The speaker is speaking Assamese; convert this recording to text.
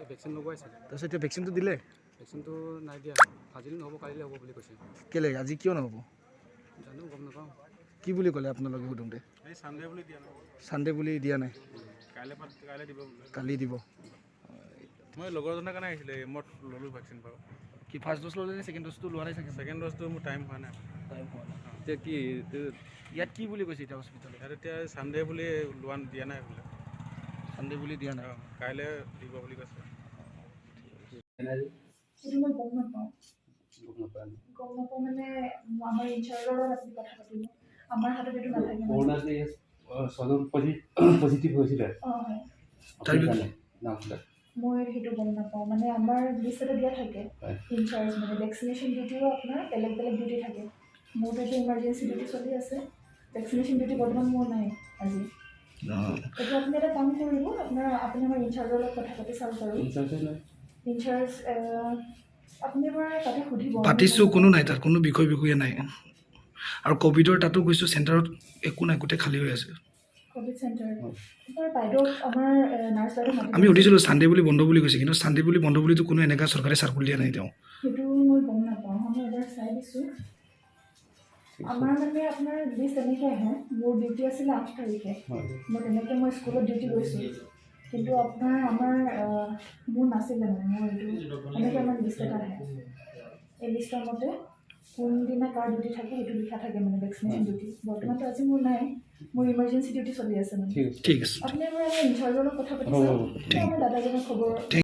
ভেকচিন লগোৱাই চাগে। তাৰপিছত এতিয়া ভেকচিনটো দিলে? ভেকচিনটো নাই দিয়া, আজি নহ'ব কালিলৈ হ'ব বুলি কৈছে। কেলে আজি কিয় নহ'ব? জানো, গম নাপাওঁ। কি বুলি ক'লে আপোনালোকে সোধোতে? এই চানডে বুলি দিয়া নাই। চানডে বুলি দিয়া নাই, কাইলৈ দিব। কালি দিব। মই লগৰজনৰ কাৰণে আহিছিলে, মই ল'লোঁ ভেকচিন বাৰু। কি ফাৰ্ষ্ট ড'জ ল'লে নে ছেকেণ্ড ড'জটো লোৱা নাই চাগে? ছেকেণ্ড ড'জটো মোৰ টাইম হোৱা নাই। এতিয়া কি ইয়াত কি বুলি কৈছে এতিয়া হস্পিটেলত? ইয়াত এতিয়া চানডে বুলি দিয়া নাই বোলে। চানডে বুলি দিয়া নাই, কাইলৈ দিব বুলি কৈছে। সেইটো মই গম নাপাওঁ মানে আমাৰ ইনচাৰ্জৰ লগত আপুনি কথা পাতিব। আমাৰ হাতত এইটো নাথাকে। পজিটিভ হৈছিলে। মই সেইটো গম নাপাওঁ মানে আমাৰ লিষ্ট এটা দিয়া থাকে ইনচাৰ্জ মানে ভেকচিনেশ্যন ডিউটিও আপোনাৰ বেলেগ বেলেগ ডিউটি থাকে। মোৰতো এতিয়া ইমাৰ্জেঞ্চি ডিউটি চলি আছে, ভেকচিনেশ্যন ডিউটি বৰ্তমান মোৰ নাই আজি। এতিয়া আপুনি এটা কাম কৰিব, আপুনি আমাৰ ইনচাৰ্জৰ লগত কথা পাতি চাব পাৰোঁ। ইনচাৰ্জ আপুনি এবাৰ তাতে সুধিব। পাতিছোঁ, কোনো নাই তাত, কোনো বিষয়ে নাই। আৰু ক'ভিডৰ তাতো গৈছোঁ, চেণ্টাৰত একো নাই, গোটেই খালী হৈ আছে। ক'ভিড চেণ্টাৰ বাইদেউ আমাৰ নাৰ্ছ বাইদেউ আমি সুধিছিলোঁ চানডে বুলি বন্ধ বুলি কৈছে, কিন্তু চানডে বুলি বন্ধ বুলিতো কোনো এনেকুৱা চৰকাৰে চাৰ্কুল দিয়া নাই তেওঁ। সেইটো মই গম নাপাওঁ, মই এবাৰ চাই দিছোঁ। আমাৰ মানে আপোনাৰ লিষ্ট এনেকৈ আহে, মোৰ ডিউটি আছিলে 8 তাৰিখে। মই তেনেকৈ মই স্কুলত ডিউটি গৈছোঁ, কিন্তু আপোনাৰ মোৰ নাছিলে মানে মোৰ এইটো এনেকৈ আমাৰ লিষ্ট এটা আহে। এই লিষ্টৰ মতে কোনদিনা কাৰ ডিউটি থাকে সেইটো লিখা থাকে মানে ভেকচিনেশ্যন ডিউটি। বৰ্তমানতো আজি মোৰ নাই, মোৰ ইমাৰ্জেঞ্চি ডিউটি চলি আছে মানে। ঠিক আছে, আপুনি এবাৰ ইনচাৰ্জৰ লগত কথা পাতি চাওক, আমাৰ দাদাজনৰ খবৰ